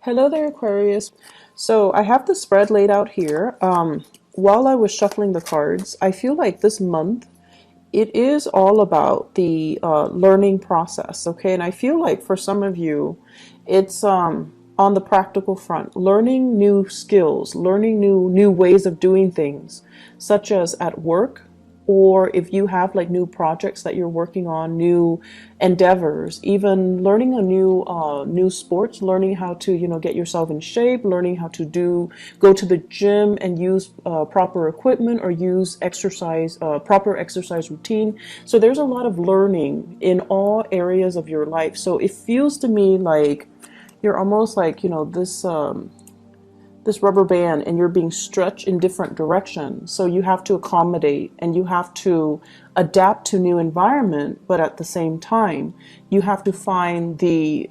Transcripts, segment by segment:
Hello there, Aquarius. So I have the spread laid out here. While I was shuffling the cards, I feel like this month it is all about the learning process, okay? And I feel like for some of you, it's on the practical front, learning new skills, learning new ways of doing things, such as at work, or if you have like new projects that you're working on, new endeavors, even learning a new sports, learning how to get yourself in shape, learning how to go to the gym and use proper equipment or use exercise proper exercise routine. So there's a lot of learning in all areas of your life. So it feels to me like you're almost like this rubber band and you're being stretched in different directions. So you have to accommodate and you have to adapt to new environment, but at the same time, you have to find the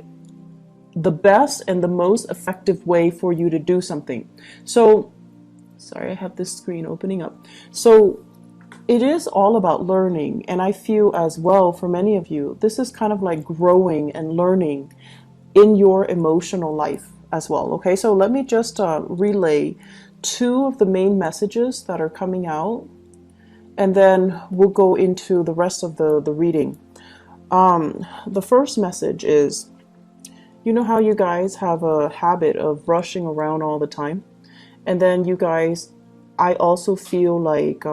best and the most effective way for you to do something. So, sorry, I have this screen opening up. So it is all about learning, and I feel as well for many of you, this is kind of like growing and learning in your emotional life as well. Okay, so let me just relay two of the main messages that are coming out, and then we'll go into the rest of the reading. The first message is, you know how you guys have a habit of rushing around all the time? And then you guys, I also feel like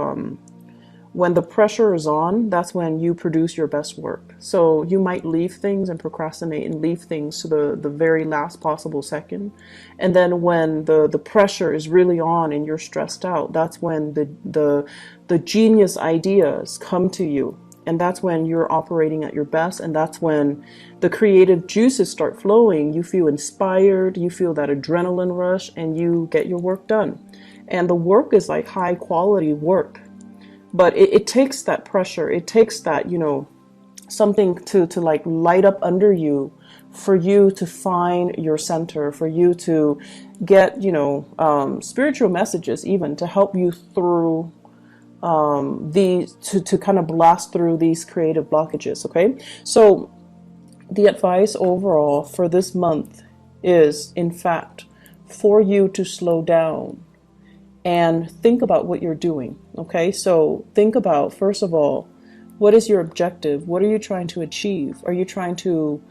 when the pressure is on, that's when you produce your best work. So you might leave things and procrastinate and leave things to the very last possible second. And then when the pressure is really on and you're stressed out, that's when the genius ideas come to you. And that's when you're operating at your best. And that's when the creative juices start flowing. You feel inspired, you feel that adrenaline rush, and you get your work done. And the work is like high quality work. But it takes that pressure, it takes that, something to like light up under you for you to find your center, for you to get, spiritual messages even to help you through to kind of blast through these creative blockages, okay? So the advice overall for this month is, in fact, for you to slow down and think about what you're doing. Okay, so think about, first of all, what is your objective? What are you trying to achieve? Are you trying to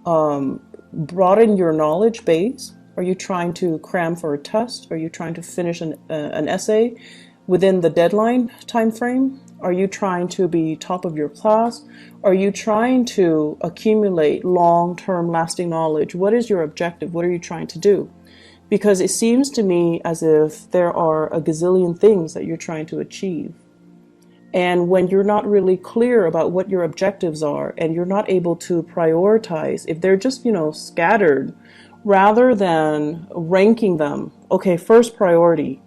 broaden your knowledge base? Are you trying to cram for a test? Are you trying to finish an essay within the deadline time frame? Are you trying to be top of your class? Are you trying to accumulate long-term lasting knowledge? What is your objective? What are you trying to do? Because it seems to me as if there are a gazillion things that you're trying to achieve. And when you're not really clear about what your objectives are and you're not able to prioritize, if they're just, scattered, rather than ranking them, okay, first priority,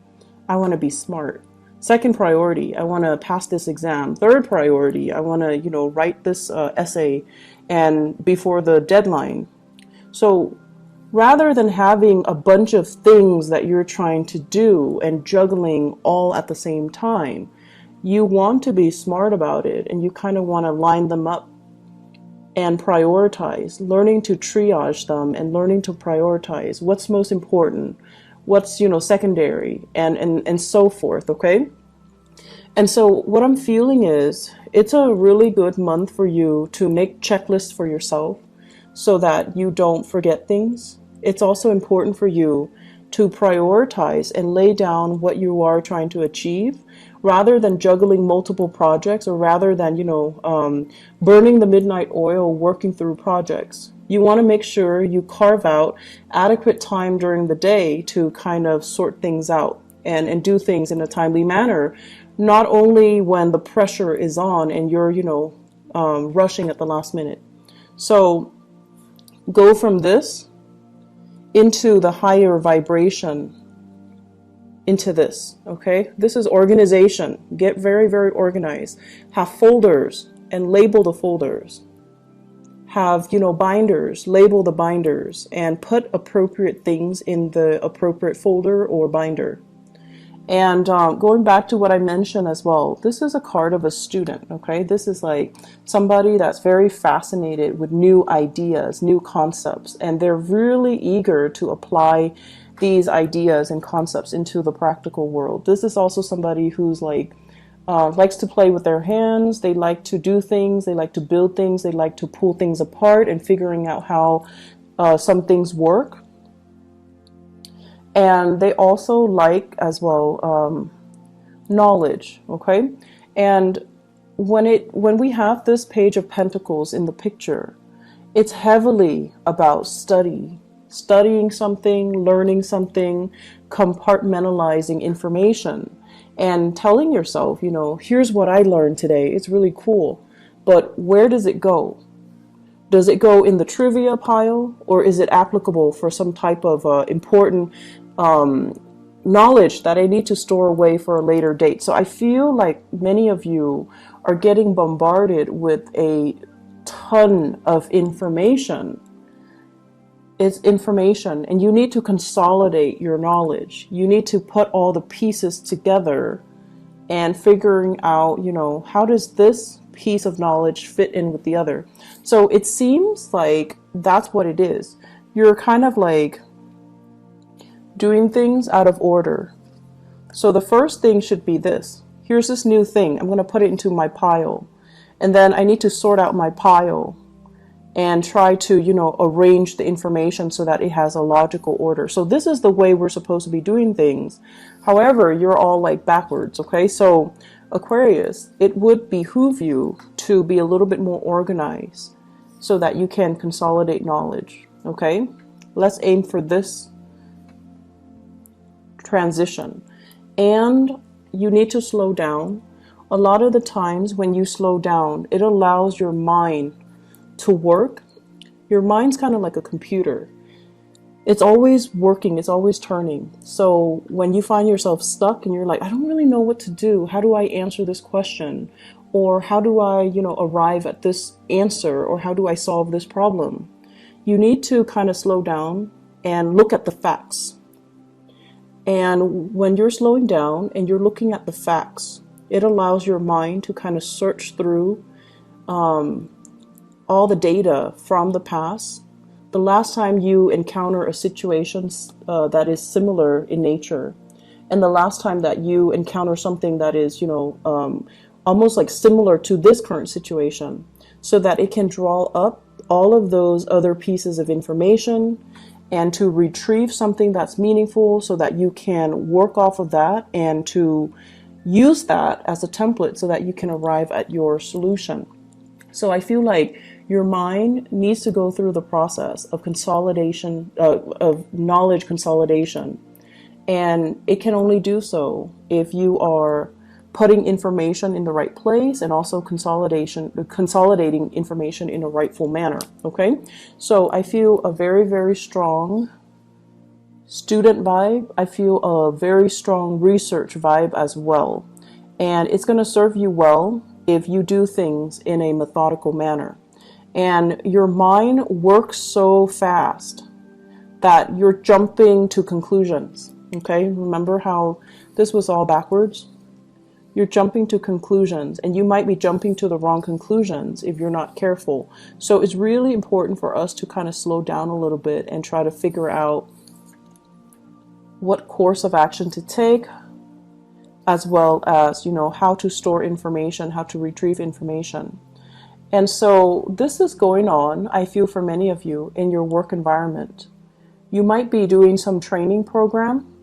I want to be smart. Second priority, I want to pass this exam. Third priority, I want to, write this essay and before the deadline. So rather than having a bunch of things that you're trying to do and juggling all at the same time, you want to be smart about it and you kind of want to line them up and prioritize, learning to triage them and learning to prioritize what's most important, what's, secondary, and so forth, okay? And so what I'm feeling is it's a really good month for you to make checklists for yourself, so that you don't forget things. It's also important for you to prioritize and lay down what you are trying to achieve rather than juggling multiple projects, or rather than, burning the midnight oil working through projects. You want to make sure you carve out adequate time during the day to kind of sort things out and do things in a timely manner, not only when the pressure is on and you're, rushing at the last minute. So go from this into the higher vibration, into this, okay? This is organization. Get very, very organized. Have folders and label the folders. Have, binders, label the binders, and put appropriate things in the appropriate folder or binder. And going back to what I mentioned as well, this is a card of a student, okay? This is like somebody that's very fascinated with new ideas, new concepts, and they're really eager to apply these ideas and concepts into the practical world. This is also somebody who's like, likes to play with their hands. They like to do things. They like to build things. They like to pull things apart and figuring out how some things work. And they also like as well knowledge, okay? And when we have this Page of Pentacles in the picture, it's heavily about studying something, learning something, compartmentalizing information, and telling yourself, you know, here's what I learned today. It's really cool. But where does it go? Does it go in the trivia pile, or is it applicable for some type of important knowledge that I need to store away for a later date? So I feel like many of you are getting bombarded with a ton of information. It's information, and you need to consolidate your knowledge. You need to put all the pieces together and figuring out, you know, how does this piece of knowledge fit in with the other? So it seems like that's what it is. You're kind of like doing things out of order. So the first thing should be this. Here's this new thing. I'm going to put it into my pile. And then I need to sort out my pile and try to, you know, arrange the information so that it has a logical order. So this is the way we're supposed to be doing things. However, you're all like backwards, okay? So Aquarius, it would behoove you to be a little bit more organized so that you can consolidate knowledge, okay? Let's aim for this transition. And you need to slow down. A lot of the times when you slow down, it allows your mind to work. Your mind's kind of like a computer. It's always working, it's always turning. So when you find yourself stuck and you're like, I don't really know what to do, how do I answer this question? Or how do I, you know, arrive at this answer? Or how do I solve this problem? You need to kind of slow down and look at the facts. And when you're slowing down and you're looking at the facts, it allows your mind to kind of search through all the data from the past. The last time you encounter a situation that is similar in nature, and the last time that you encounter something that is, you know, almost like similar to this current situation, so that it can draw up all of those other pieces of information and to retrieve something that's meaningful so that you can work off of that and to use that as a template so that you can arrive at your solution. So I feel like your mind needs to go through the process of consolidation, of knowledge consolidation. And it can only do so if you are putting information in the right place and also consolidating information in a rightful manner. Okay. So I feel a very, very strong student vibe. I feel a very strong research vibe as well. And it's going to serve you well if you do things in a methodical manner. And your mind works so fast that you're jumping to conclusions. Okay, remember how this was all backwards? You're jumping to conclusions, and you might be jumping to the wrong conclusions if you're not careful. So it's really important for us to kind of slow down a little bit and try to figure out what course of action to take, as well as, you know, how to store information, how to retrieve information. And so this is going on, I feel, for many of you in your work environment. You might be doing some training program.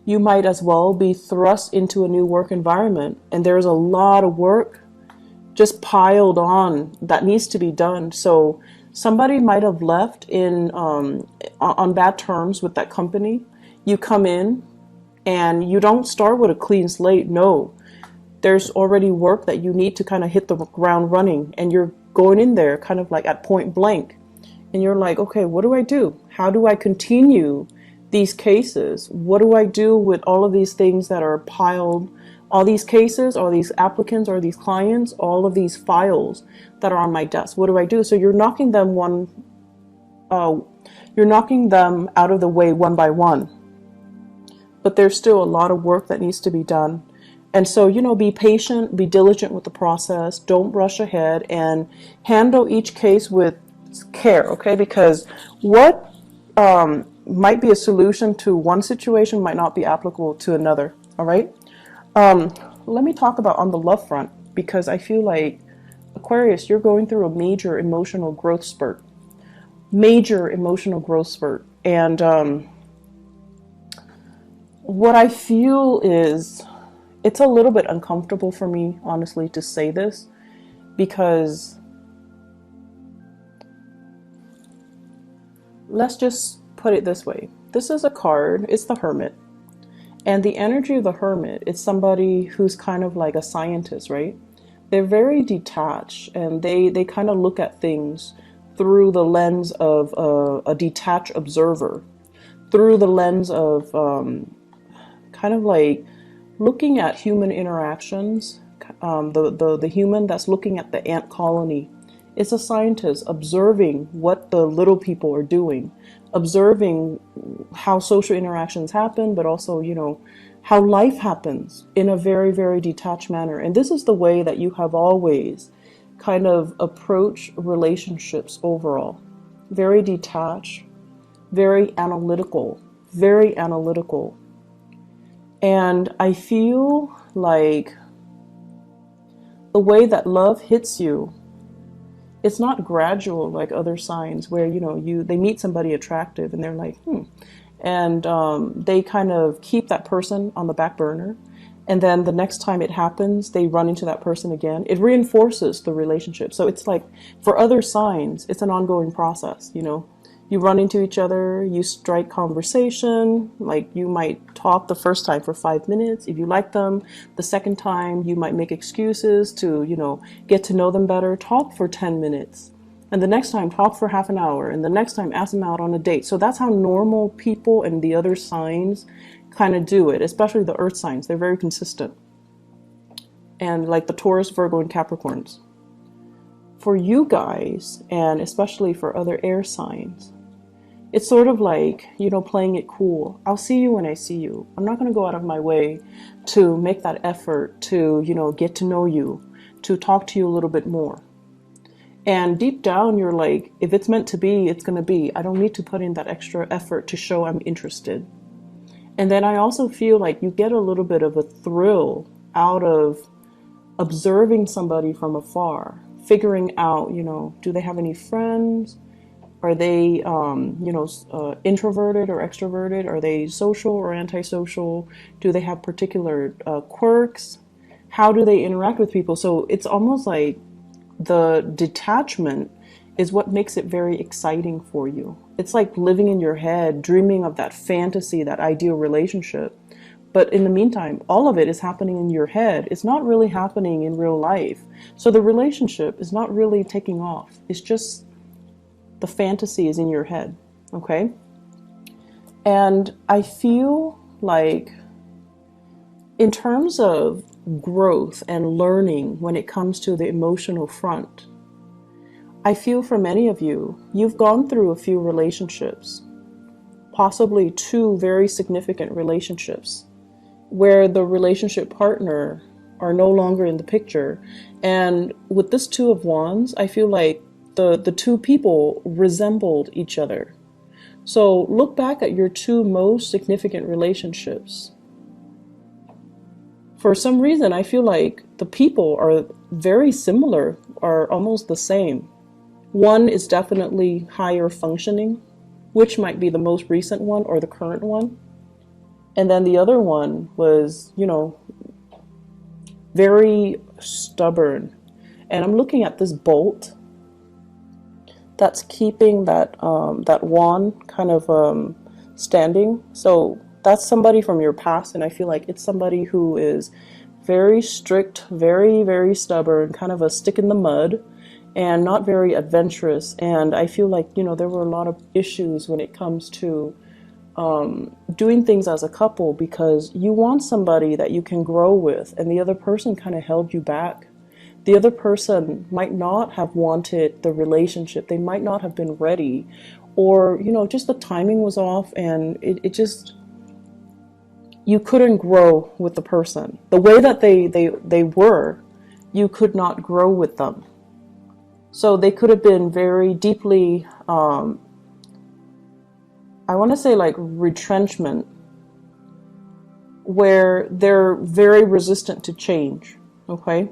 You might as well be thrust into a new work environment, and there's a lot of work just piled on that needs to be done. So somebody might have left in on bad terms with that company. You come in and you don't start with a clean slate. No. There's already work that you need to kind of hit the ground running, and you're going in there kind of like at point blank, and you're like, okay, what do I do? How do I continue these cases? What do I do with all of these things that are piled, all these cases, all these applicants, or these clients, all of these files that are on my desk? What do I do? So you're knocking them out of the way one by one. but there's still a lot of work that needs to be done. And so, you know, be patient, be diligent with the process, don't rush ahead, and handle each case with care, okay? Because what might be a solution to one situation might not be applicable to another, all right? Let me talk about on the love front, because I feel like Aquarius, you're going through a major emotional growth spurt. Major emotional growth spurt. And what I feel is it's a little bit uncomfortable for me, honestly, to say this, because let's just put it this way. This is a card, it's the Hermit. And the energy of the Hermit is somebody who's kind of like a scientist, right? They're very detached, and they kind of look at things through the lens of a detached observer, through the lens of kind of like looking at human interactions. The human that's looking at the ant colony is a scientist observing what the little people are doing, observing how social interactions happen, but also, you know, how life happens in a very, very detached manner. And this is the way that you have always kind of approached relationships overall. Very detached, very analytical, very analytical. And I feel like the way that love hits you, it's not gradual like other signs where, you know, they meet somebody attractive and they're like, and they kind of keep that person on the back burner. And then the next time it happens, they run into that person again. It reinforces the relationship. So it's like for other signs, it's an ongoing process, you know. You run into each other, you strike conversation, like you might talk the first time for 5 minutes. If you like them, the second time you might make excuses to, you know, get to know them better, talk for 10 minutes. And the next time, talk for half an hour. And the next time, ask them out on a date. So that's how normal people and the other signs kind of do it, especially the earth signs. They're very consistent. And like the Taurus, Virgo, and Capricorns. For you guys, and especially for other air signs, it's sort of like, you know, playing it cool. I'll see you when I see you. I'm not going to go out of my way to make that effort to, you know, get to know you, to talk to you a little bit more. And deep down, you're like, if it's meant to be, it's going to be. I don't need to put in that extra effort to show I'm interested. And then I also feel like you get a little bit of a thrill out of observing somebody from afar, figuring out, you know, do they have any friends? Are they, you know, introverted or extroverted? Are they social or antisocial? Do they have particular quirks? How do they interact with people? So it's almost like the detachment is what makes it very exciting for you. It's like living in your head, dreaming of that fantasy, that ideal relationship. But in the meantime, all of it is happening in your head. It's not really happening in real life. So the relationship is not really taking off. It's just the fantasy is in your head, okay? And I feel like in terms of growth and learning when it comes to the emotional front, I feel for many of you, you've gone through a few relationships, possibly 2 very significant relationships, where the relationship partner are no longer in the picture. And with this 2 of Wands, I feel like the 2 people resembled each other. So look back at your 2 most significant relationships. For some reason, I feel like the people are very similar, are almost the same. One is definitely higher functioning, which might be the most recent one or the current one. And then the other one was, you know, very stubborn. And I'm looking at this bolt that's keeping that wand kind of standing. So that's somebody from your past, and I feel like it's somebody who is very strict, very, very stubborn, kind of a stick in the mud, and not very adventurous. And I feel like, you know, there were a lot of issues when it comes to doing things as a couple, because you want somebody that you can grow with, and the other person kind of held you back. The other person might not have wanted the relationship. They might not have been ready, or, you know, just the timing was off, and it just, you couldn't grow with the person. The way that they were, you could not grow with them. So they could have been very deeply, I want to say like retrenchment, where they're very resistant to change, okay?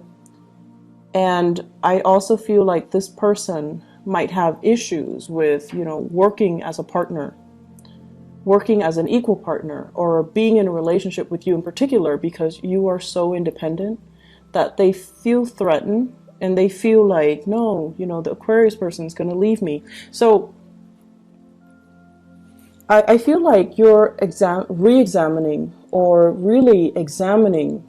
And I also feel like this person might have issues with, working as a partner, working as an equal partner, or being in a relationship with you in particular, because you are so independent that they feel threatened and they feel like, no, the Aquarius person is going to leave me. So I feel like you're re-examining or really examining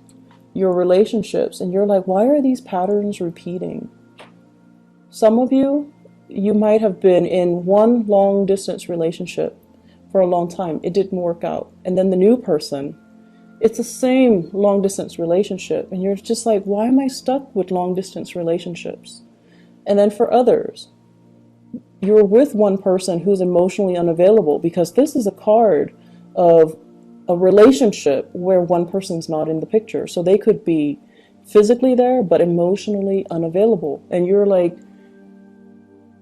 your relationships, and you're like, why are these patterns repeating? Some of you might have been in one long distance relationship for a long time. It didn't work out. And then the new person, it's the same long distance relationship. And you're just like, why am I stuck with long distance relationships? And then for others, you're with one person who's emotionally unavailable, because this is a card of a relationship where one person's not in the picture. So they could be physically there, but emotionally unavailable. And you're like,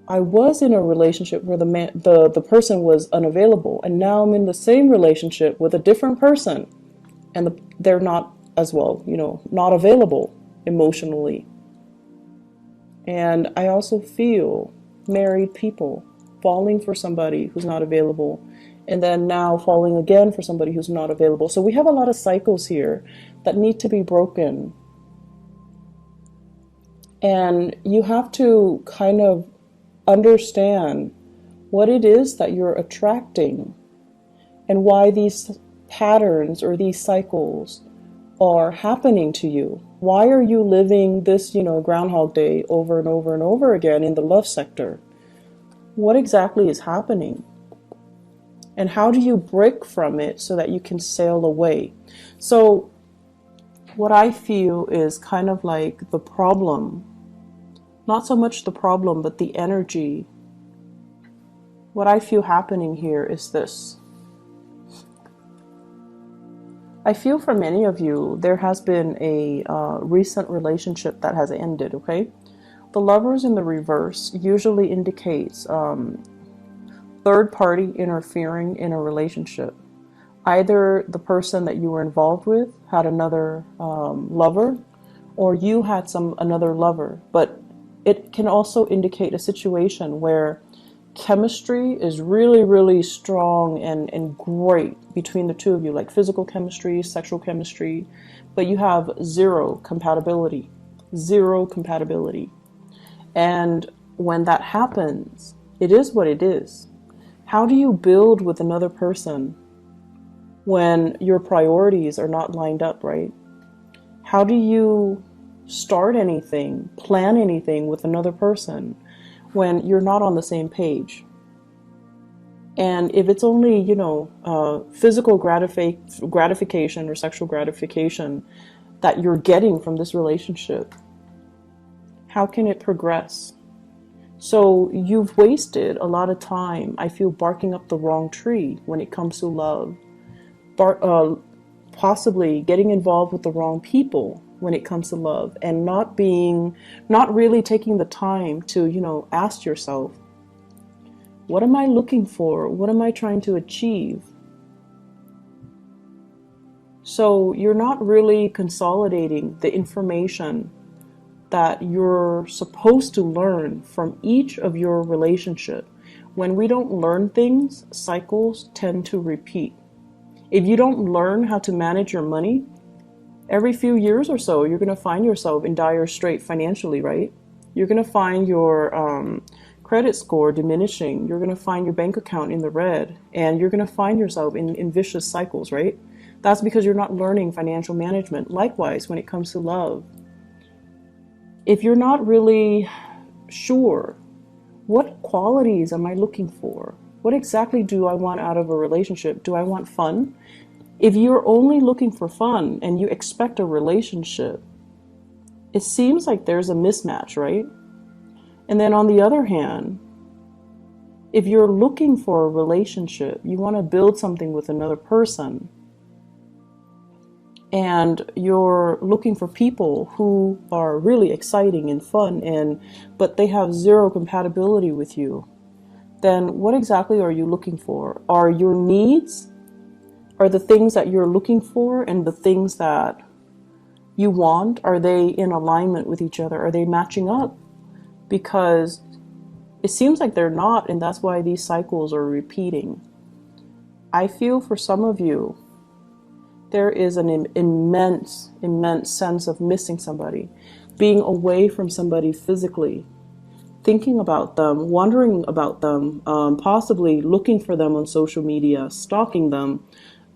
I was in a relationship where the person was unavailable, and now I'm in the same relationship with a different person, and they're not as well, not available emotionally. And I also feel married people falling for somebody who's not available, and then now falling again for somebody who's not available. So we have a lot of cycles here that need to be broken. And you have to kind of understand what it is that you're attracting and why these patterns or these cycles are happening to you. Why are you living this, Groundhog Day over and over and over again in the love sector? What exactly is happening? And how do you break from it so that you can sail away? So what I feel is kind of like the problem, not so much the problem, but the energy. What I feel happening here is this. I feel for many of you, there has been a recent relationship that has ended, okay? The Lovers in the reverse usually indicates third party interfering in a relationship. Either the person that you were involved with had another lover, or you had another lover. But it can also indicate a situation where chemistry is really, really strong and great between the two of you, like physical chemistry, sexual chemistry, but you have zero compatibility. And when that happens, it is what it is. How do you build with another person when your priorities are not lined up, right? How do you start anything, plan anything with another person when you're not on the same page? And if it's only, physical gratification or sexual gratification that you're getting from this relationship, how can it progress? So you've wasted a lot of time, I feel, barking up the wrong tree when it comes to love. Possibly getting involved with the wrong people when it comes to love, and not really taking the time to, ask yourself, what am I looking for? What am I trying to achieve? So you're not really consolidating the information that you're supposed to learn from each of your relationship. When we don't learn things, cycles tend to repeat. If you don't learn how to manage your money, every few years or so, you're going to find yourself in dire strait financially, right? You're going to find your credit score diminishing. You're going to find your bank account in the red, and you're going to find yourself in vicious cycles, right? That's because you're not learning financial management. Likewise, when it comes to love, if you're not really sure, what qualities am I looking for? What exactly do I want out of a relationship? Do I want fun? If you're only looking for fun and you expect a relationship, it seems like there's a mismatch, right? And then on the other hand, if you're looking for a relationship, you want to build something with another person, and you're looking for people who are really exciting and fun, but they have zero compatibility with you, then what exactly are you looking for? Are your needs, are the things that you're looking for and the things that you want, are they in alignment with each other? Are they matching up? Because it seems like they're not, and that's why these cycles are repeating. I feel for some of you, there is an immense sense of missing somebody, being away from somebody physically, thinking about them, wondering about them, possibly looking for them on social media, stalking them,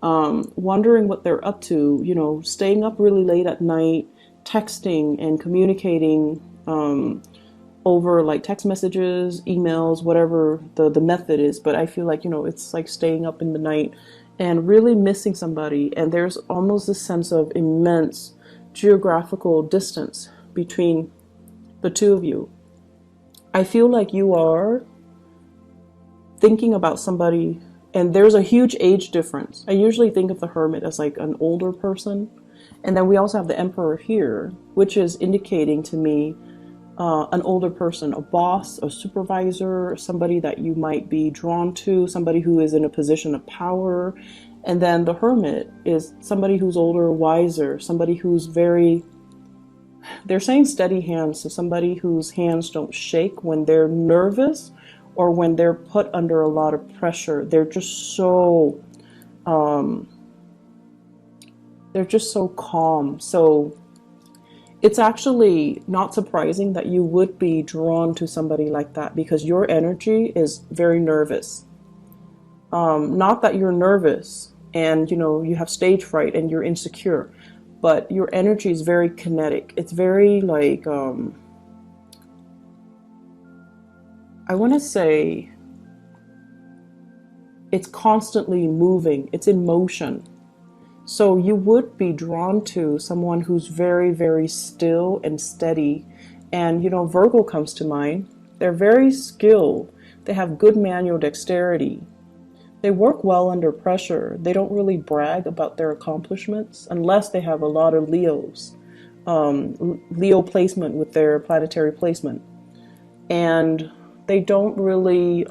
wondering what they're up to, you know, staying up really late at night, texting and communicating over like text messages, emails, whatever the method is. But I feel like, you know, it's like staying up in the night and really missing somebody. And there's almost this sense of immense geographical distance between the two of you. I feel like you are thinking about somebody, and there's a huge age difference. I usually think of the Hermit as like an older person. And then we also have the Emperor here, which is indicating to me an older person, a boss, a supervisor, somebody that you might be drawn to, somebody who is in a position of power. And then the Hermit is somebody who's older, wiser, somebody who's very, they're saying steady hands, so somebody whose hands don't shake when they're nervous or when they're put under a lot of pressure. They're just so calm. So it's actually not surprising that you would be drawn to somebody like that, because your energy is very nervous. Not that you're nervous and, you know, you have stage fright and you're insecure, but your energy is very kinetic. It's very like, I want to say it's constantly moving. It's in motion. So you would be drawn to someone who's very, very still and steady. And, you know, Virgo comes to mind. They're very skilled. They have good manual dexterity. They work well under pressure. They don't really brag about their accomplishments unless they have a lot of Leos. Leo placement with their planetary placement. And they don't really,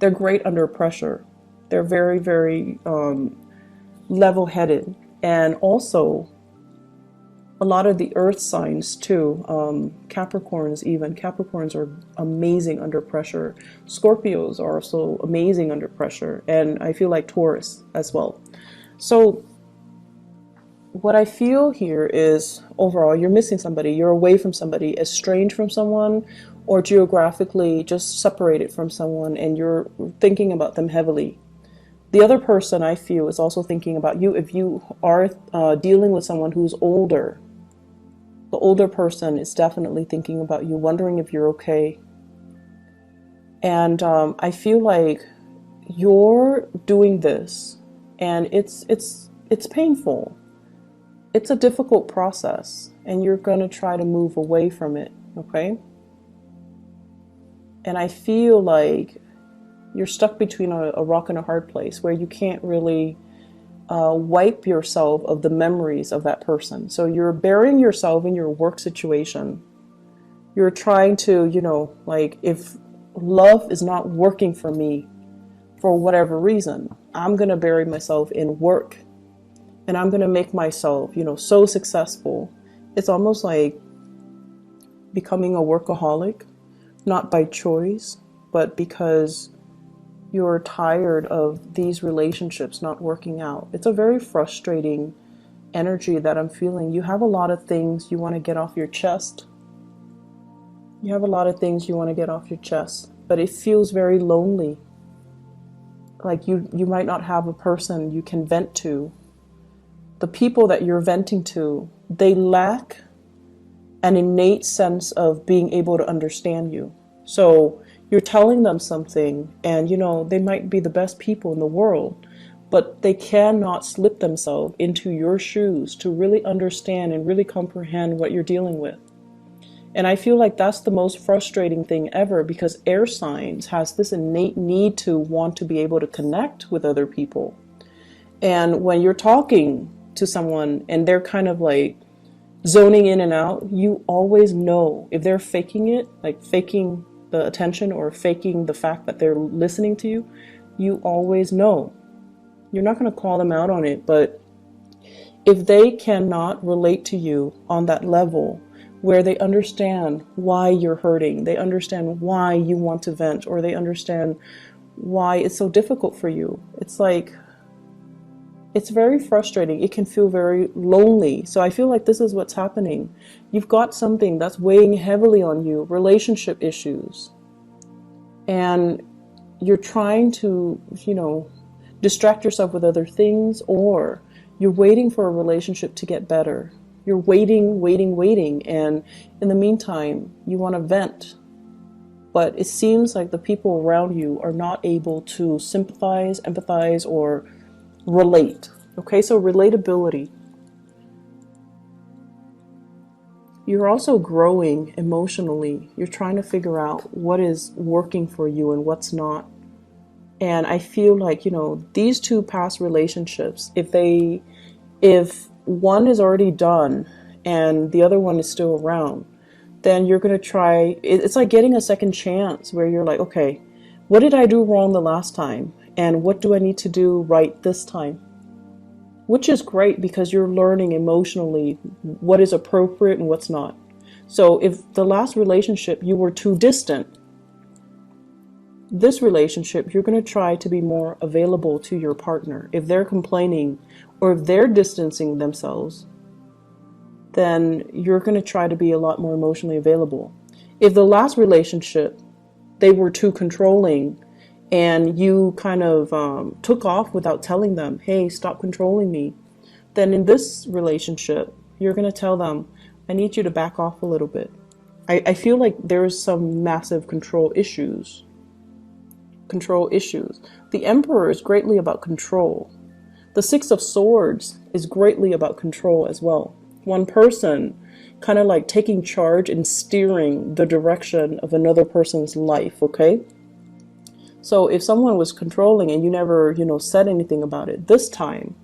they're great under pressure. They're very, very level-headed. And also, a lot of the earth signs too, Capricorns even. Capricorns are amazing under pressure. Scorpios are also amazing under pressure. And I feel like Taurus as well. So what I feel here is, overall, you're missing somebody. You're away from somebody, estranged from someone, or geographically just separated from someone, and you're thinking about them heavily. The other person, I feel, is also thinking about you. If you are dealing with someone who's older, the older person is definitely thinking about you, wondering if you're okay. And I feel like you're doing this, and it's painful. It's a difficult process, and you're going to try to move away from it, okay? And I feel like you're stuck between a rock and a hard place where you can't really wipe yourself of the memories of that person. So you're burying yourself in your work situation. You're trying to, you know, like, if love is not working for me for whatever reason, I'm going to bury myself in work. And I'm going to make myself, you know, so successful. It's almost like becoming a workaholic, not by choice, but because you're tired of these relationships not working out. It's a very frustrating energy that I'm feeling. You have a lot of things you want to get off your chest. You have a lot of things you want to get off your chest, but it feels very lonely. Like you might not have a person you can vent to. The people that you're venting to, they lack an innate sense of being able to understand you. So you're telling them something, and, you know, they might be the best people in the world, but they cannot slip themselves into your shoes to really understand and really comprehend what you're dealing with. And I feel like that's the most frustrating thing ever, because air signs has this innate need to want to be able to connect with other people. And when you're talking to someone and they're kind of like zoning in and out, you always know if they're faking it, like faking the attention or faking the fact that they're listening to you. You always know. You're not going to call them out on it, but if they cannot relate to you on that level where they understand why you're hurting, they understand why you want to vent, or they understand why it's so difficult for you, it's like, it's very frustrating. It can feel very lonely. So I feel like this is what's happening. You've got something that's weighing heavily on you, relationship issues. And you're trying to, distract yourself with other things, or you're waiting for a relationship to get better. You're waiting. And in the meantime, you want to vent. But it seems like the people around you are not able to sympathize, empathize, or relate. Okay, so relatability. You're also growing emotionally. You're trying to figure out what is working for you and what's not. And I feel like, these two past relationships, if one is already done and the other one is still around, then you're going to try, it's like getting a second chance where you're like, okay, what did I do wrong the last time? And what do I need to do right this time? Which is great because you're learning emotionally what is appropriate and what's not. So if the last relationship you were too distant, this relationship you're going to try to be more available to your partner. If they're complaining or if they're distancing themselves, then you're going to try to be a lot more emotionally available. If the last relationship they were too controlling, and you kind of took off without telling them, hey, stop controlling me, then in this relationship, you're going to tell them, I need you to back off a little bit. I feel like there's some massive control issues. The Emperor is greatly about control. The Six of Swords is greatly about control as well. One person kind of like taking charge and steering the direction of another person's life, okay? So if someone was controlling and you never, said anything about it, this time,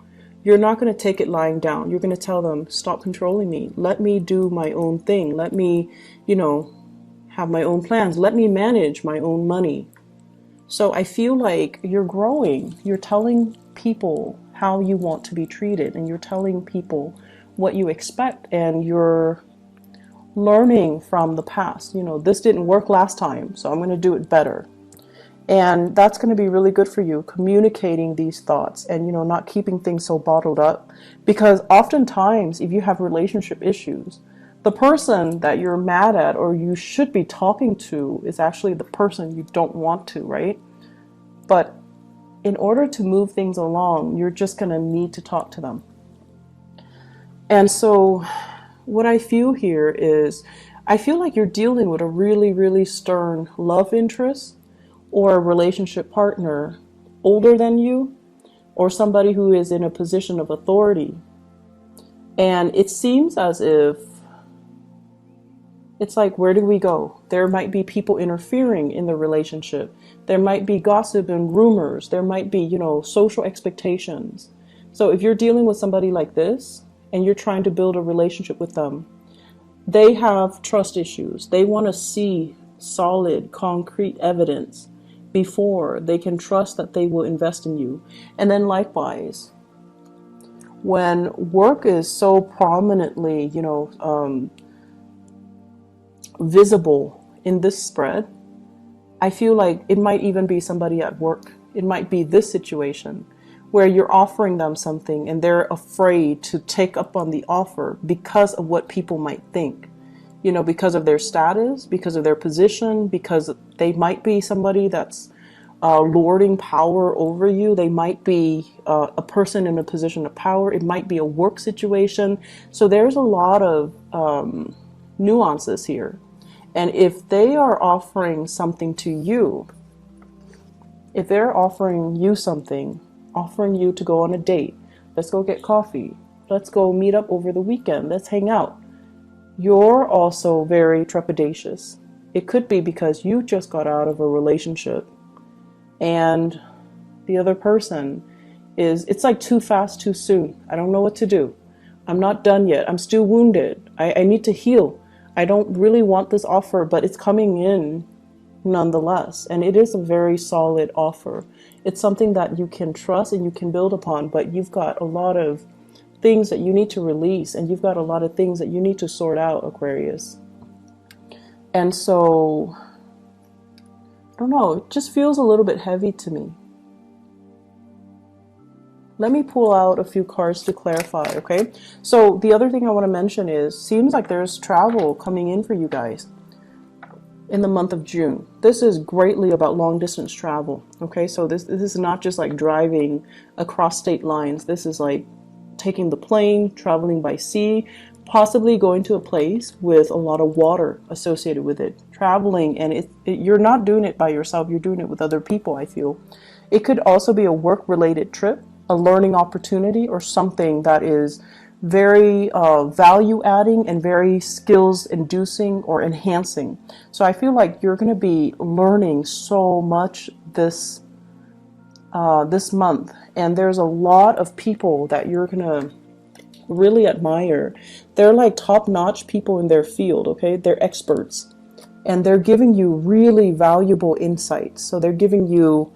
you're not going to take it lying down. You're going to tell them, stop controlling me. Let me do my own thing. Let me, have my own plans. Let me manage my own money. So I feel like you're growing. You're telling people how you want to be treated, and you're telling people what you expect, and you're learning from the past. This didn't work last time, so I'm going to do it better. And that's going to be really good for you, communicating these thoughts and, not keeping things so bottled up. Because oftentimes, if you have relationship issues, the person that you're mad at or you should be talking to is actually the person you don't want to, right? But in order to move things along, you're just going to need to talk to them. And so what I feel here is, I feel like you're dealing with a really, really stern love interest, or a relationship partner older than you, or somebody who is in a position of authority. And it seems as if it's like, where do we go? There might be people interfering in the relationship. There might be gossip and rumors. There might be, social expectations. So if you're dealing with somebody like this and you're trying to build a relationship with them, they have trust issues. They want to see solid, concrete evidence before they can trust that they will invest in you. And then likewise, when work is so prominently, visible in this spread, I feel like it might even be somebody at work. It might be this situation where you're offering them something and they're afraid to take up on the offer because of what people might think. Because of their status, because of their position, because they might be somebody that's lording power over you. They might be a person in a position of power. It might be a work situation. So there's a lot of nuances here. And if they are offering something to you, if they're offering you something, offering you to go on a date, let's go get coffee, let's go meet up over the weekend, let's hang out, you're also very trepidatious. It could be because you just got out of a relationship and the other person is it's like too fast, too soon. I don't know what to do. I'm not done yet. I'm still wounded. I need to heal. I don't really want this offer, but it's coming in nonetheless. And it is a very solid offer. It's something that you can trust and you can build upon, but you've got a lot of things that you need to release, and you've got a lot of things that you need to sort out, Aquarius. And so, I don't know, it just feels a little bit heavy to me. Let me pull out a few cards to clarify, okay? So the other thing I want to mention is, seems like there's travel coming in for you guys in the month of June. This is greatly about long distance travel, okay? So this is not just like driving across state lines. This is like taking the plane, traveling by sea, possibly going to a place with a lot of water associated with it. Traveling, and you're not doing it by yourself, you're doing it with other people, I feel. It could also be a work-related trip, a learning opportunity, or something that is very value-adding and very skills-inducing or enhancing. So I feel like you're going to be learning so much this month, and there's a lot of people that you're going to really admire. They're like top-notch people in their field, okay? They're experts, and they're giving you really valuable insights. So they're giving you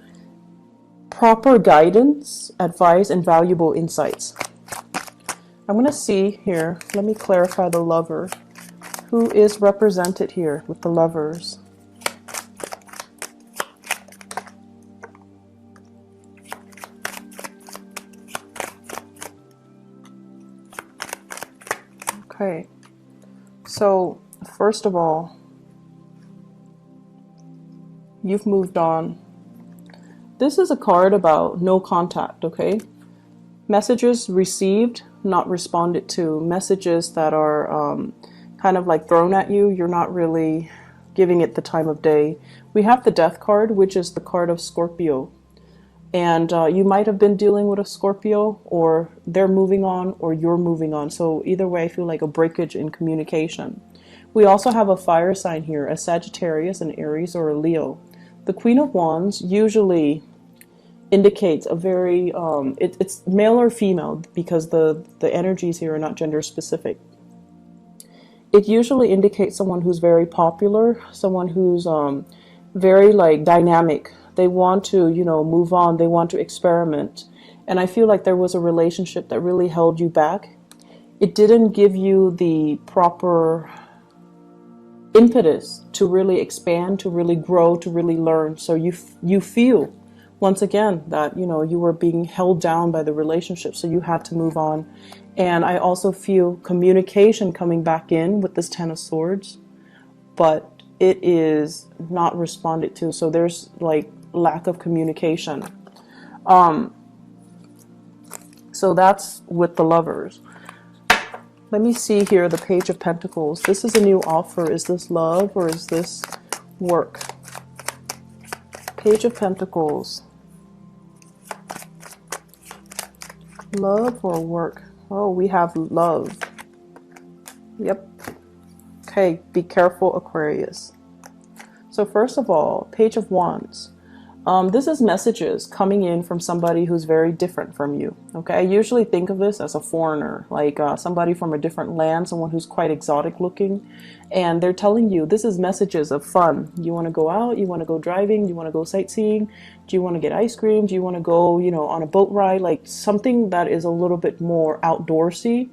proper guidance, advice, and valuable insights. I'm going to see here, let me clarify the Lover. Who is represented here with the Lovers? Okay, so first of all, you've moved on. This is a card about no contact, okay? Messages received, not responded to. Messages that are kind of like thrown at you. You're not really giving it the time of day. We have the Death card, which is the card of Scorpio. And you might have been dealing with a Scorpio, or they're moving on, or you're moving on. So either way, I feel like a breakage in communication. We also have a fire sign here, a Sagittarius, an Aries, or a Leo. The Queen of Wands usually indicates a very, it's male or female, because the energies here are not gender specific. It usually indicates someone who's very popular, someone who's very like dynamic. They want to, you know, move on. They want to experiment. And I feel like there was a relationship that really held you back. It didn't give you the proper impetus to really expand, to really grow, to really learn. So you feel, once again, that, you know, you were being held down by the relationship, so you had to move on. And I also feel communication coming back in with this Ten of Swords, but it is not responded to. So there's like lack of communication. So that's with the Lovers. Let me see here, the Page of Pentacles. This is a new offer. Is this love or is this work? Page of Pentacles. Love or work? Oh, we have love. Yep. Okay, be careful, Aquarius. So first of all, Page of Wands. This is messages coming in from somebody who's very different from you. Okay, I usually think of this as a foreigner, like somebody from a different land, someone who's quite exotic looking, and they're telling you this is messages of fun. You want to go out, you want to go driving, you want to go sightseeing, do you want to get ice cream, do you want to go, you know, on a boat ride, like something that is a little bit more outdoorsy,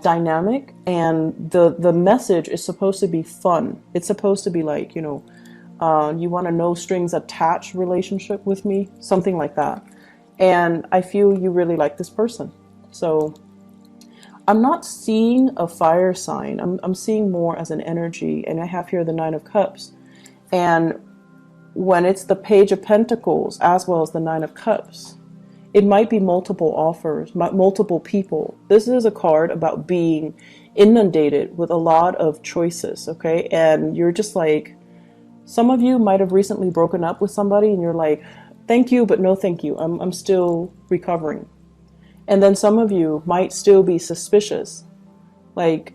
dynamic, and the message is supposed to be fun. It's supposed to be like, you know, you want a no strings attached relationship with me, something like that. And I feel you really like this person. So I'm not seeing a fire sign. I'm seeing more as an energy. And I have here the Nine of Cups. And when it's the Page of Pentacles as well as the Nine of Cups, it might be multiple offers, multiple people. This is a card about being inundated with a lot of choices, okay? And you're just like, some of you might have recently broken up with somebody and you're like, thank you, but no thank you. I'm still recovering. And then some of you might still be suspicious. Like,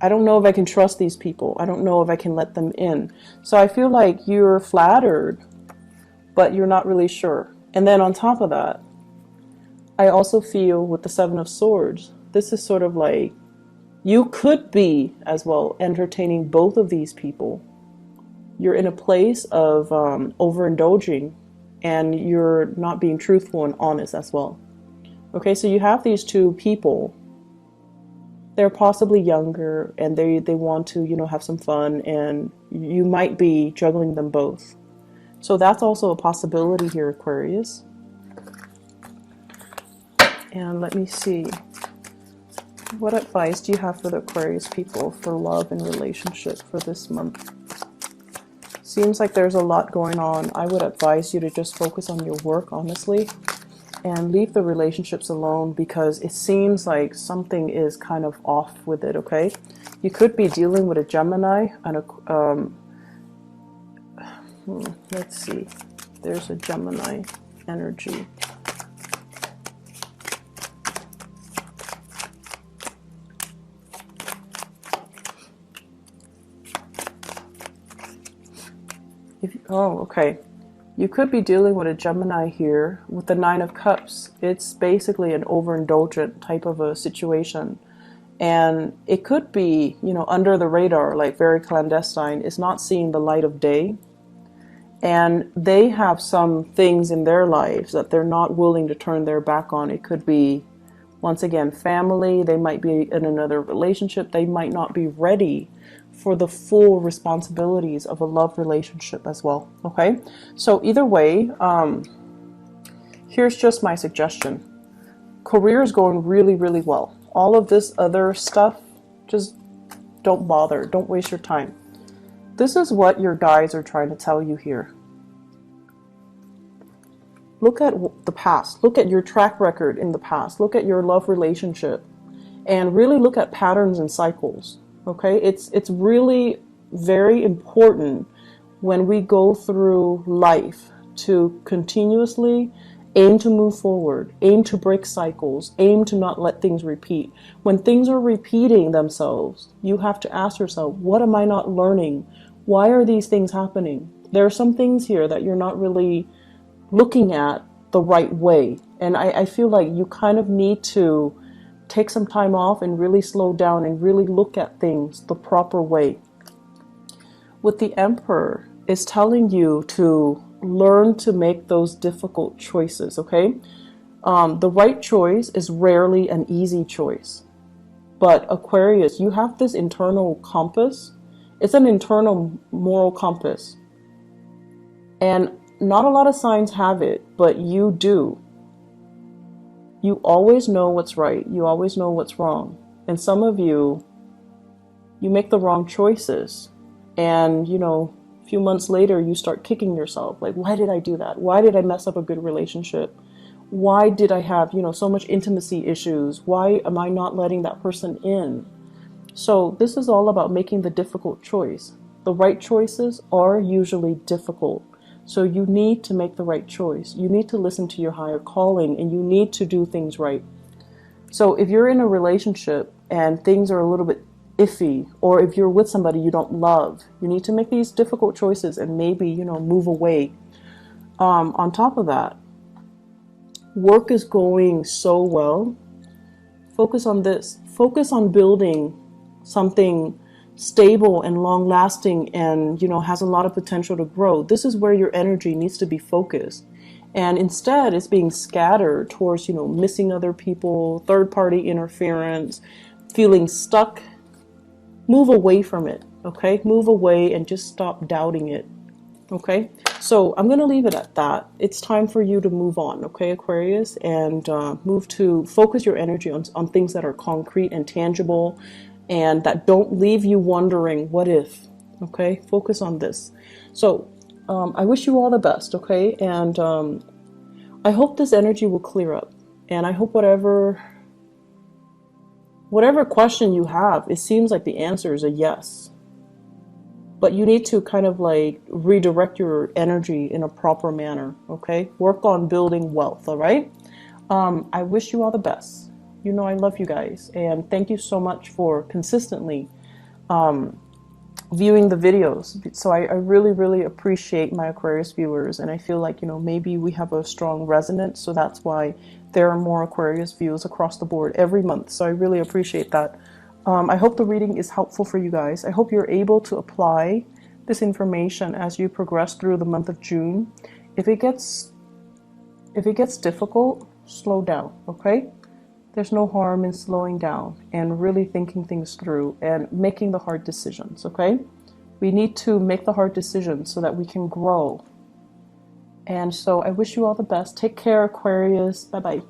I don't know if I can trust these people. I don't know if I can let them in. So I feel like you're flattered, but you're not really sure. And then on top of that, I also feel with the Seven of Swords, this is sort of like you could be as well entertaining both of these people. You're in a place of overindulging, and you're not being truthful and honest as well. Okay, so you have these two people. They're possibly younger, and they want to, you know, have some fun, and you might be juggling them both. So that's also a possibility here, Aquarius. And let me see. What advice do you have for the Aquarius people for love and relationship for this month? Seems like there's a lot going on. I would advise you to just focus on your work, honestly, and leave the relationships alone, because it seems like something is kind of off with it, okay? You could be dealing with a Gemini and a, let's see. There's a Gemini energy. Oh, okay. You could be dealing with a Gemini here with the Nine of Cups. It's basically an overindulgent type of a situation. And it could be, you know, under the radar, like very clandestine. It's not seeing the light of day. And they have some things in their lives that they're not willing to turn their back on. It could be, once again, family. They might be in another relationship. They might not be ready for the full responsibilities of a love relationship as well. Okay, so either way, here's just my suggestion. Career is going really, really well. All of this other stuff, just don't bother. Don't waste your time. This is what your guides are trying to tell you here. Look at the past. Look at your track record in the past. Look at your love relationship, and really look at patterns and cycles. Okay, it's really very important when we go through life to continuously aim to move forward, aim to break cycles, aim to not let things repeat. When things are repeating themselves, you have to ask yourself, what am I not learning? Why are these things happening? There are some things here that you're not really looking at the right way. And I feel like you kind of need to take some time off and really slow down and really look at things the proper way. With the Emperor, it's telling you to learn to make those difficult choices, okay? The right choice is rarely an easy choice. But Aquarius, you have this internal compass. It's an internal moral compass. And not a lot of signs have it, but you do. You always know what's right. You always know what's wrong. And some of you, you make the wrong choices. And, you know, a few months later, you start kicking yourself. Like, why did I do that? Why did I mess up a good relationship? Why did I have, you know, so much intimacy issues? Why am I not letting that person in? So this is all about making the difficult choice. The right choices are usually difficult. So you need to make the right choice. You need to listen to your higher calling, and you need to do things right. So if you're in a relationship and things are a little bit iffy, or if you're with somebody you don't love, you need to make these difficult choices and maybe, you know, move away. On top of that, work is going so well. Focus on this. Focus on building something stable and long lasting, and, you know, has a lot of potential to grow. This is where your energy needs to be focused. And instead it's being scattered towards, you know, missing other people, third party interference, feeling stuck. Move away from it. Okay, move away and just stop doubting it. Okay, so I'm going to leave it at that. It's time for you to move on, okay, Aquarius, and move to focus your energy on things that are concrete and tangible, and that don't leave you wondering, what if? Okay, focus on this. So I wish you all the best, okay? And I hope this energy will clear up. And I hope whatever question you have, it seems like the answer is a yes. But you need to kind of like redirect your energy in a proper manner, okay? Work on building wealth, all right? I wish you all the best. You know I love you guys, and thank you so much for consistently viewing the videos. So I really, really appreciate my Aquarius viewers, and I feel like, maybe we have a strong resonance, so that's why there are more Aquarius views across the board every month. So I really appreciate that. I hope the reading is helpful for you guys. I hope you're able to apply this information as you progress through the month of June. If it gets difficult, slow down, okay? There's no harm in slowing down and really thinking things through and making the hard decisions, okay? We need to make the hard decisions so that we can grow. And so I wish you all the best. Take care, Aquarius. Bye-bye.